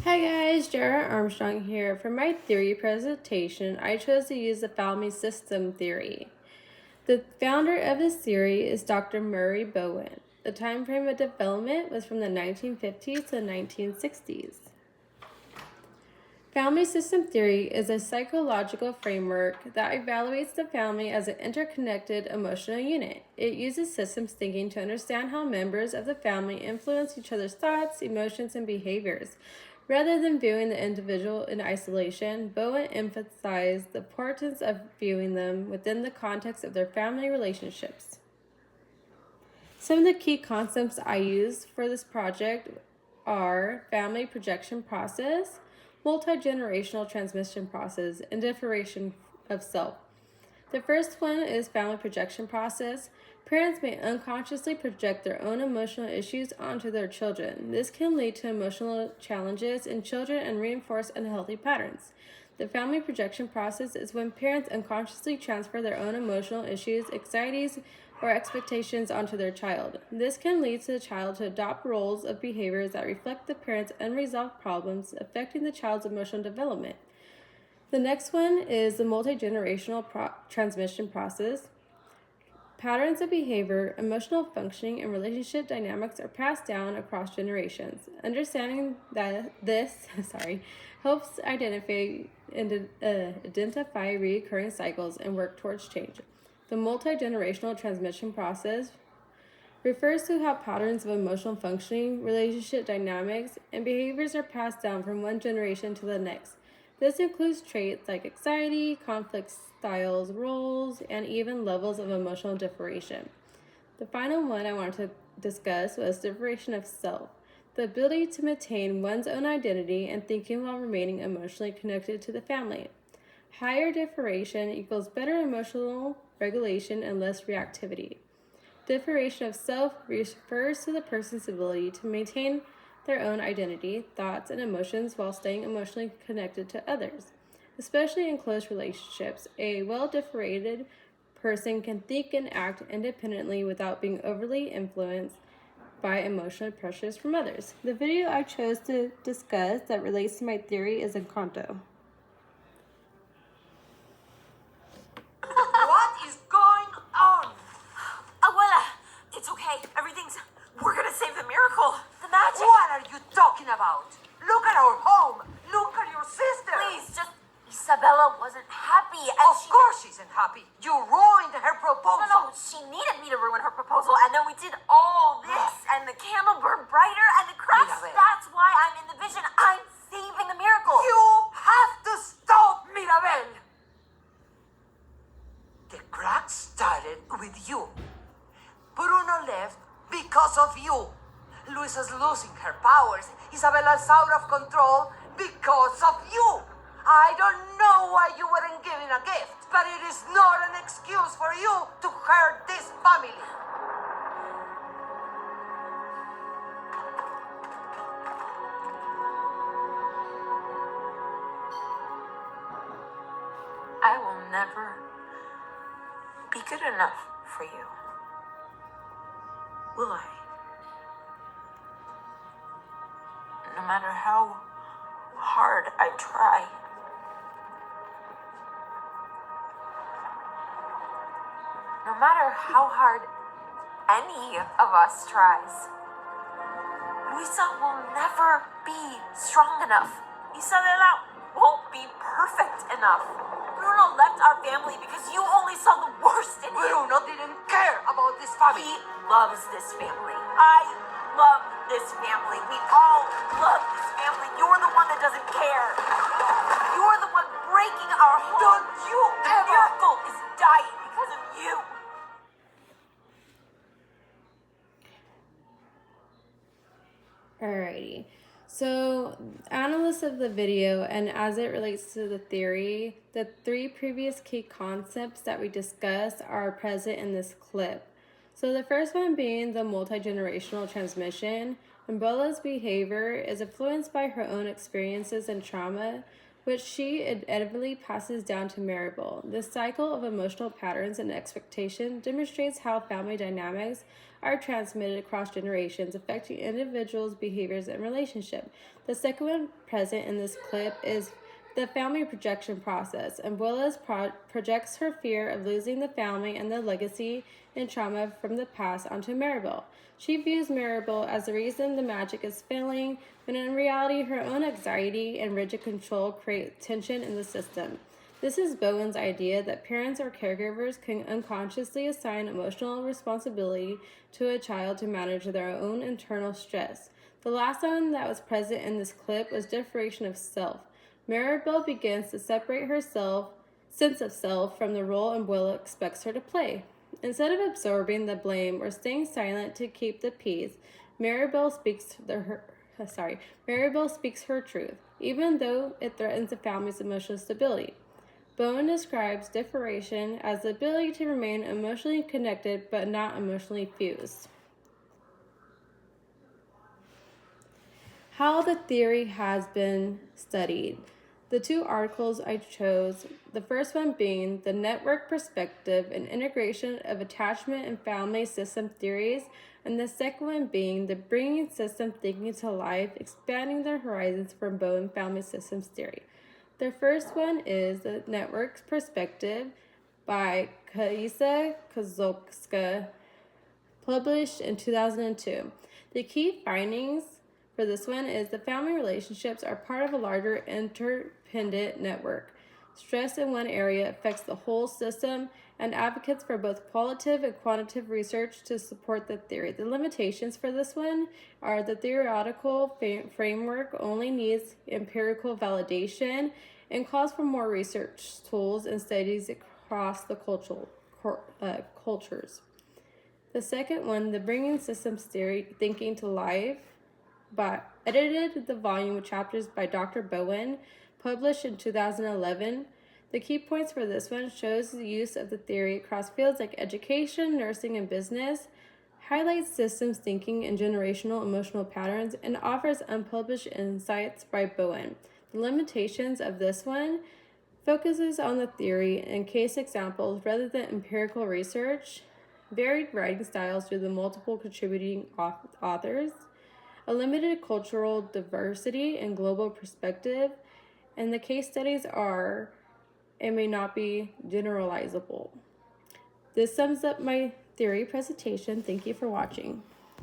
Hi guys, Jared Armstrong here. For my theory presentation, I chose to use the family system theory. The founder of this theory is Dr. Murray Bowen. The time frame of development was from the 1950s to the 1960s. Family system theory is a psychological framework that evaluates the family as an interconnected emotional unit. It uses systems thinking to understand how members of the family influence each other's thoughts, emotions, and behaviors. Rather than viewing the individual in isolation, Bowen emphasized the importance of viewing them within the context of their family relationships. Some of the key concepts I used for this project are family projection process, multi-generational transmission process, and differentiation of self. The first one is family projection process. Parents may unconsciously project their own emotional issues onto their children. This can lead to emotional challenges in children and reinforce unhealthy patterns. The family projection process is when parents unconsciously transfer their own emotional issues, anxieties, or expectations onto their child. This can lead to the child to adopt roles of behaviors that reflect the parent's unresolved problems, affecting the child's emotional development. The next one is the multi-generational transmission process. Patterns of behavior, emotional functioning, and relationship dynamics are passed down across generations. Understanding that this helps identify recurring cycles and work towards change. The multi-generational transmission process refers to how patterns of emotional functioning, relationship dynamics, and behaviors are passed down from one generation to the next. This includes traits like anxiety, conflict styles, roles, and even levels of emotional differentiation. The final one I wanted to discuss was differentiation of self, the ability to maintain one's own identity and thinking while remaining emotionally connected to the family. Higher differentiation equals better emotional regulation and less reactivity. Differentiation of self refers to the person's ability to maintain their own identity, thoughts, and emotions while staying emotionally connected to others. Especially in close relationships, a well-differentiated person can think and act independently without being overly influenced by emotional pressures from others. The video I chose to discuss that relates to my theory is Encanto. What is going on? Abuela, it's okay. We're gonna save the miracle. The magic. What are you talking about? Look at our home. Look at your sister. Please, just Isabella wasn't happy. And Of course she isn't happy. You ruined her proposal. No, she needed me to ruin her proposal, and then we did all this, and the candle burned brighter, and the cracks. Mirabel. That's why I'm in the vision. I'm saving the miracle. You have to stop, Mirabel. The crack started with you. Bruno left because of you. Luisa's losing her powers. Isabella's out of control because of you. I don't know why you weren't given a gift, but it is not an excuse for you to hurt this family. I will never be good enough for you. Will I? No matter how hard I try. No matter how hard any of us tries. Luisa will never be strong enough. Isabella won't be perfect enough. Bruno left our family because you only saw the worst in him. Bruno didn't care about this family. He loves this family. I love this family. We all love this family. You're the one that doesn't care. You're the one breaking our home. Don't you The ever... miracle is dying because of you. Alrighty. So, analysis of the video and as it relates to the theory, the three previous key concepts that we discussed are present in this clip. So, the first one being the multi-generational transmission. Umbrella's behavior is influenced by her own experiences and trauma, which she inevitably passes down to Maribel. This cycle of emotional patterns and expectation demonstrates how family dynamics are transmitted across generations, affecting individuals' behaviors and relationships. The second one present in this clip is the family projection process. Abuela projects her fear of losing the family and the legacy and trauma from the past onto Maribel. She views Maribel as the reason the magic is failing, when in reality her own anxiety and rigid control create tension in the system. This is Bowen's idea that parents or caregivers can unconsciously assign emotional responsibility to a child to manage their own internal stress. The last one that was present in this clip was differentiation of self. Maribel begins to separate her sense of self from the role Abuela expects her to play. Instead of absorbing the blame or staying silent to keep the peace, Maribel speaks her truth, even though it threatens the family's emotional stability. Bowen describes differentiation as the ability to remain emotionally connected but not emotionally fused. How the theory has been studied. The two articles I chose, the first one being The Network Perspective and Integration of Attachment and Family System Theories, and the second one being The Bringing System Thinking to Life, Expanding the Horizons from Bowen Family Systems Theory. The first one is The Network Perspective by Kaisa Kozlowska, published in 2002. The key findings for this one is the family relationships are part of a larger interdependent network. Stress in one area affects the whole system, and advocates for both qualitative and quantitative research to support the theory. The limitations for this one are the theoretical framework only needs empirical validation and calls for more research tools and studies across the cultures. The second one, The Bringing Systems Theory Thinking to Life, edited the volume with chapters by Dr. Bowen, published in 2011. The key points for this one shows the use of the theory across fields like education, nursing, and business, highlights systems thinking and generational emotional patterns, and offers unpublished insights by Bowen. The limitations of this one focuses on the theory and case examples rather than empirical research, varied writing styles due to the multiple contributing authors, a limited cultural diversity and global perspective, and the case studies are and may not be generalizable. This sums up my theory presentation. Thank you for watching.